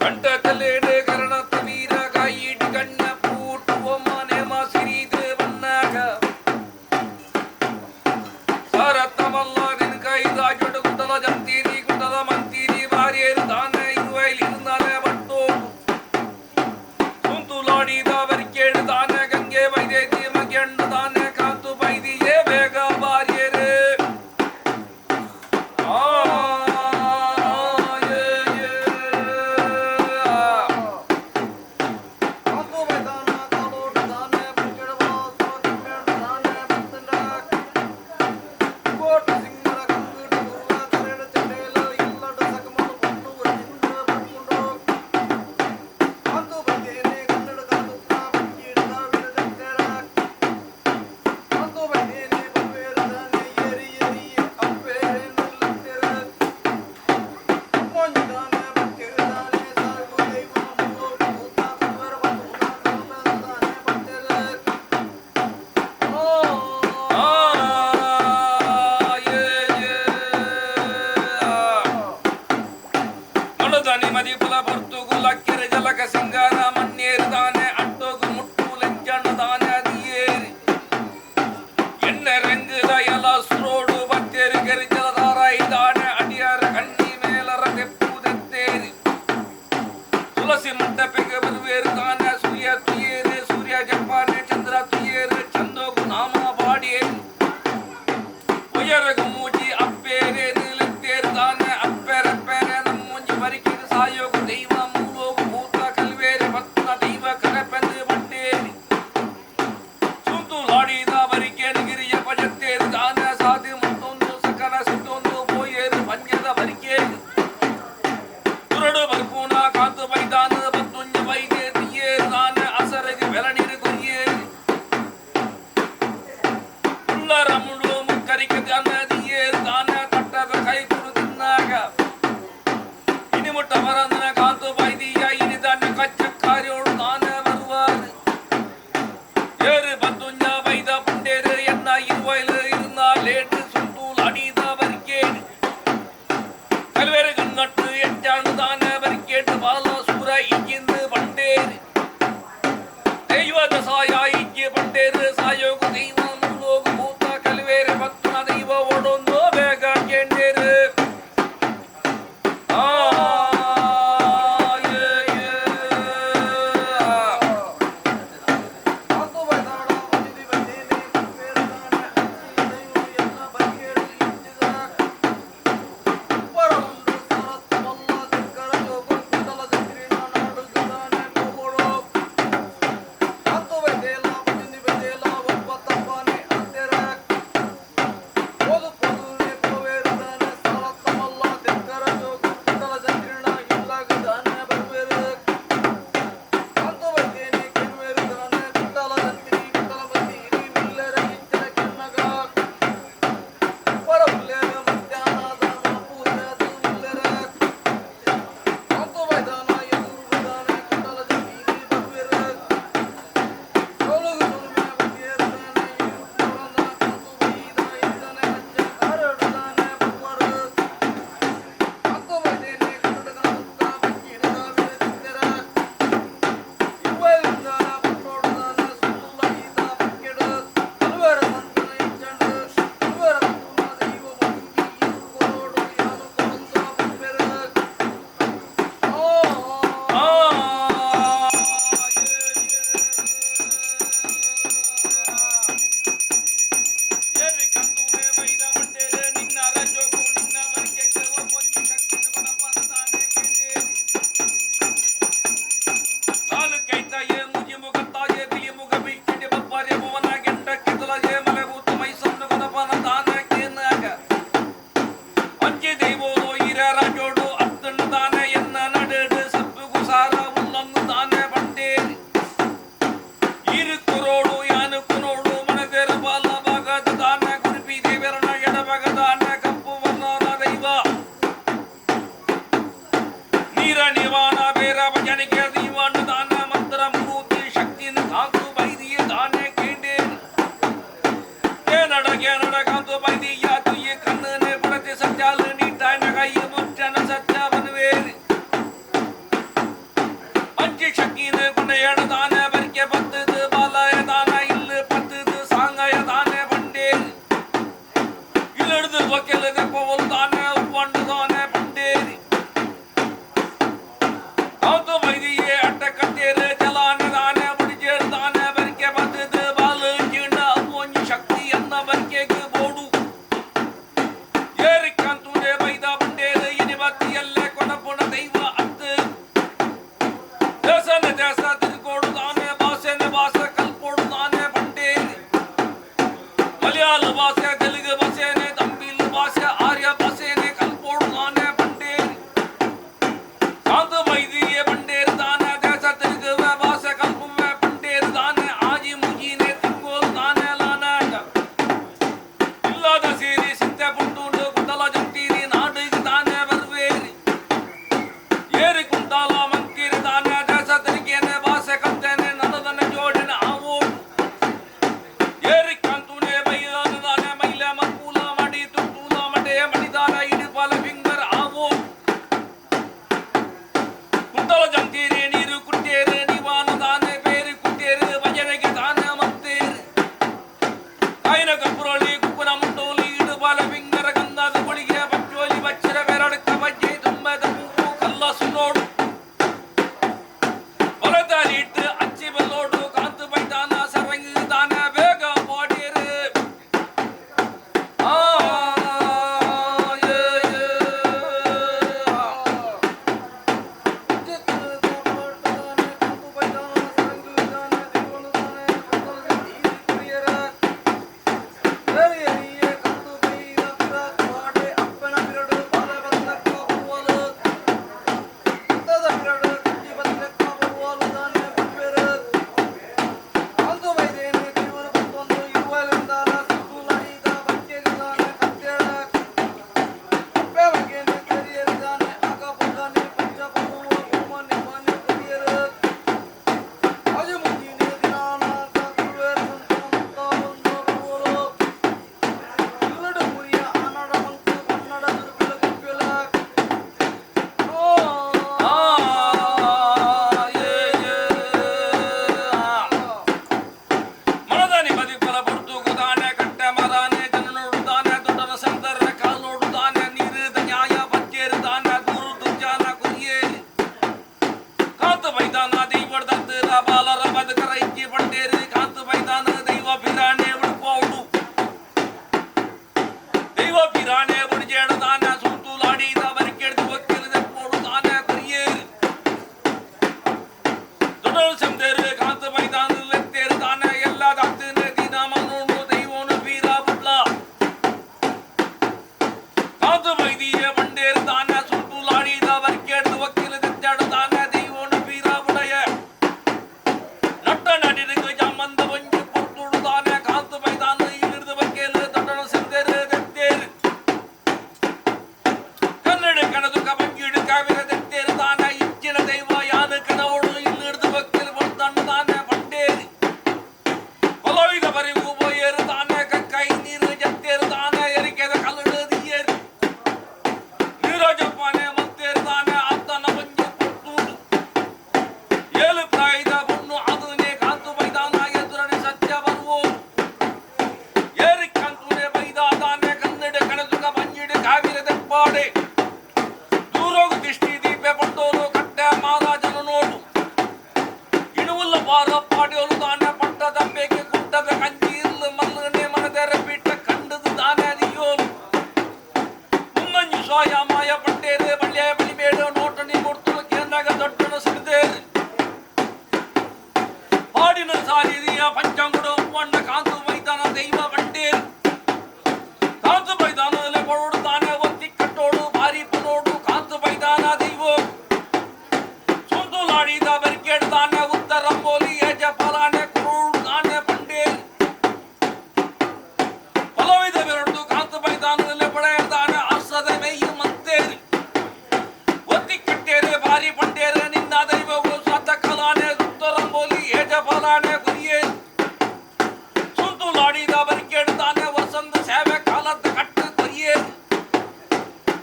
ಕಂಠದಲ್ಲೇಡೆ ಕರಣತ ವೀರ ಕಾಯಿಟಿ ಕಣ್ಣ ಪೂಟು ಒಮ್ಮ ನೇಮ ಸಿರಿದು ಬನ್ನಾಗ ಸಾರತ್ತಮಲ್ಲ ನಿನ್ ಕೈದ ಜೊಡು ಕುಟಲ ಜಂತೀರಿ ಕುಟಲ ಮಂತೀರಿ ಭಾರ್ಯರು ತಾನೆ ಇರುವೈಲಿ இருந்தாலே ಬಟ್ಟೋಡು ಸುಂತುಲಾಡಿದ ಬರಿಕೇಡು ತಾನೆ ಗಂಗೆ ಬೈದೇತಿ ಮಗ್ಯಂಡು ತಾನೆ ಕಾಂತು ಬೈದಿಯೇ ಬೇಗ ಭಾರ್ಯರು ಮದಿಪುಲ ಪೊರ್ತುಗು ಲಕ್ಕೆರೆ ಜಲಕ ಸಿಂಗಾರ ಮಣ್ಣೇರು ತಾನೆ ಅಟ್ಟೋಗು ಮುಟ್ಟು ಲಂಚಣ ತಾನೆ ಅದಿಯೇರಿ ಎಣ್ಣೆ ರಂಗದ ಎಲ ಸುರೋಡು ಬತ್ತೇರಿ ಗೆರಿಜಲ ದಾರಾಯಿ ತಾನೆ ಅಡಿಯಾರ ಕಣ್ಣಿ ಮೇಲರ ತೆಪ್ಪುದೆತ್ತೇರಿ ತುಳಸಿ ಮಂಟಪೆಗೆ ಬರುವೇರು ತಾನೆ ಸೂರ್ಯ ತುಯೇರಿ ಸೂರ್ಯ ಜಪಾನೆ ಚಂದ್ರ ತುಯೇರಿ ಚಂದೋಗು ನಾಮ ಬಾಡಿಯೇರಿ ಉಯರಗು ಮೂಜಿ ಅಪ್ಪೇರೆ ನೀಲೆತ್ತೇರು ತಾನೆ ಅಪ್ಪೆರಪ್ಪೆರೆ ನಮ್ಮೂಂಜಿ ಬರಿಕೆ ಸಾಯೋಗು ದೈವ ಮೂಲೋಗು ಭೂತ ಕಲ್ವೇರಿ ಭಕ್ತ ದೈವ ಕರಪೆಂದು ಬಂಡೇರಿ ಸುಂತುಲಾಡಿದ ಬರಿಕೇರಿ ಗಿರಿಯ ಪಜತ್ತೇರಿ ತಾನ ಸಾಧಿ ಮತ್ತೊಂದು ಸಕಲ ಸುತ್ತೊಂದು ಬೋಯೇರು ಪಂಜದ ಬರಿಕೇರಿ ತುರಡು ಬರ್ಪೂನ ಕಾಂತು ಬೈದಾನ ಬತ್ತುಂಜ ಬೈದೆ ತಿಯೇರು ತಾನ ಅಸರಗಿ ಬೆಳನೀರು ಗುರಿಯೇರಿ ಉಳ್ಳರ ಮುಳು ಮುಕ್ಕರಿಕೆ ತಾನ ದಿಯೇರು ತಾನ ತಟ್ಟದ ಕೈ ಕುರು ತಿನ್ನಾಗ இனிமுட்ட மறந்தன காத்து பைதியா இனி தானே கச்சக்காரியோடு தானே வருவார் ஏறு பத்துஞ்சா வைத புண்டேரு என்ன இருவயலு இருந்தால் லேட்டு சுத்தூல் அடித வரிக்கேடு கல்வேறு கண்ணட்டு எச்சாண்டு தானே வரிக்கேட்டு பாலா சூர இங்கிந்து பண்டேரு தெய்வத சாயா இங்கி பண்டேரு சாயோகு தெய்வம் முள்ளோகு மூத்த கல்வேறு பக்தன தெய்வ ஓடொந்தோ வேக கேண்டேரு ಜಂತೀರಿ ನೀರು ಕುಟ್ಟೇರು ನಿವಾನ ದಾನ ಬೇರು ಕುಟ್ಟೇರು ಭಜನೆಗೆ ದಾನ ಮತ್ತೇರು ಕಾಯಿನ ಕಪ್ಪುರಳಿ ಕುಪ್ಪುರ ಮುಂಡೋಲಿ ಇಡುಬಾಲ ಬಿಂಗರ ಗಂಧದ ಗುಳಿಗೆ ಬಚ್ಚೋಲಿ ಬಚ್ಚರ ಬೆರಡಕ್ಕ ಬಜ್ಜೆ ತುಂಬದ ಹೂವು ಕಲ್ಲಸು ನೋಡು ಹೊಲದಲ್ಲಿ ಇಟ್ಟು ಅಚ್ಚಿ ಬೆಲ್ಲೋಡು ಕಾಂತು ಬೈದಾನ ಸರಂಗಿ ದಾನ ಬೇಗ ಬಾಡೇರು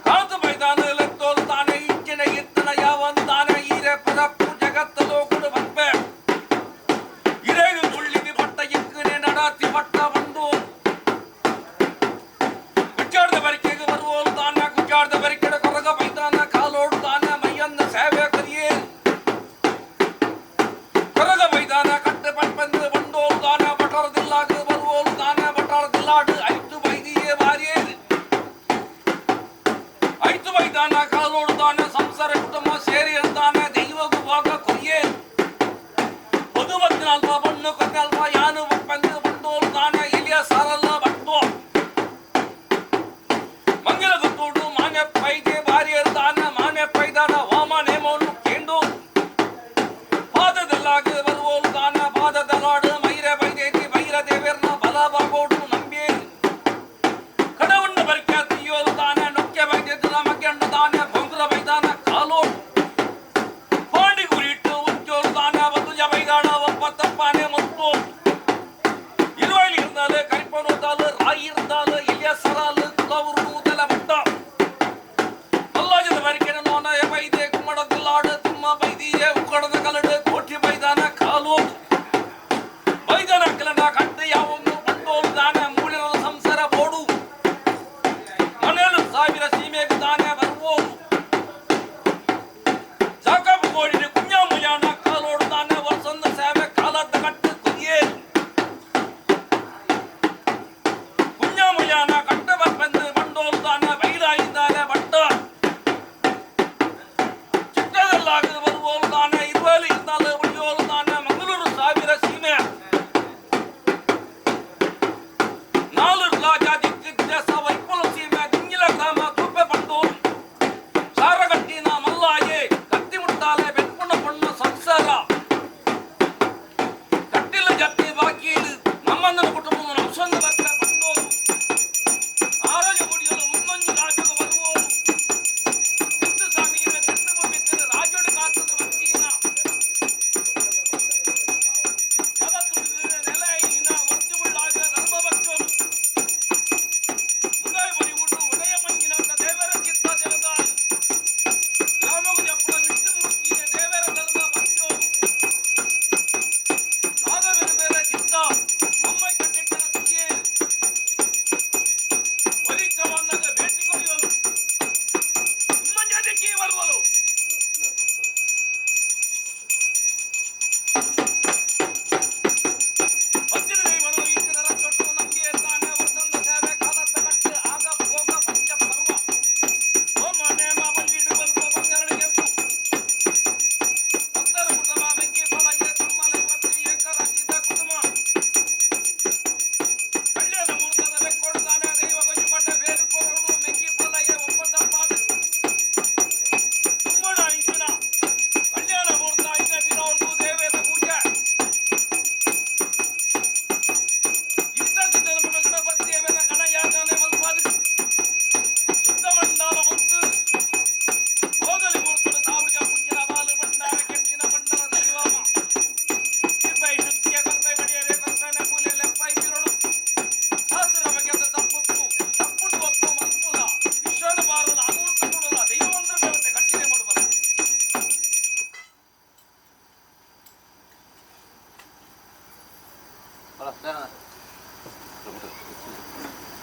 Bye.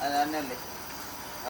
ಅದು ಅನ್ನಲ್ಲಿ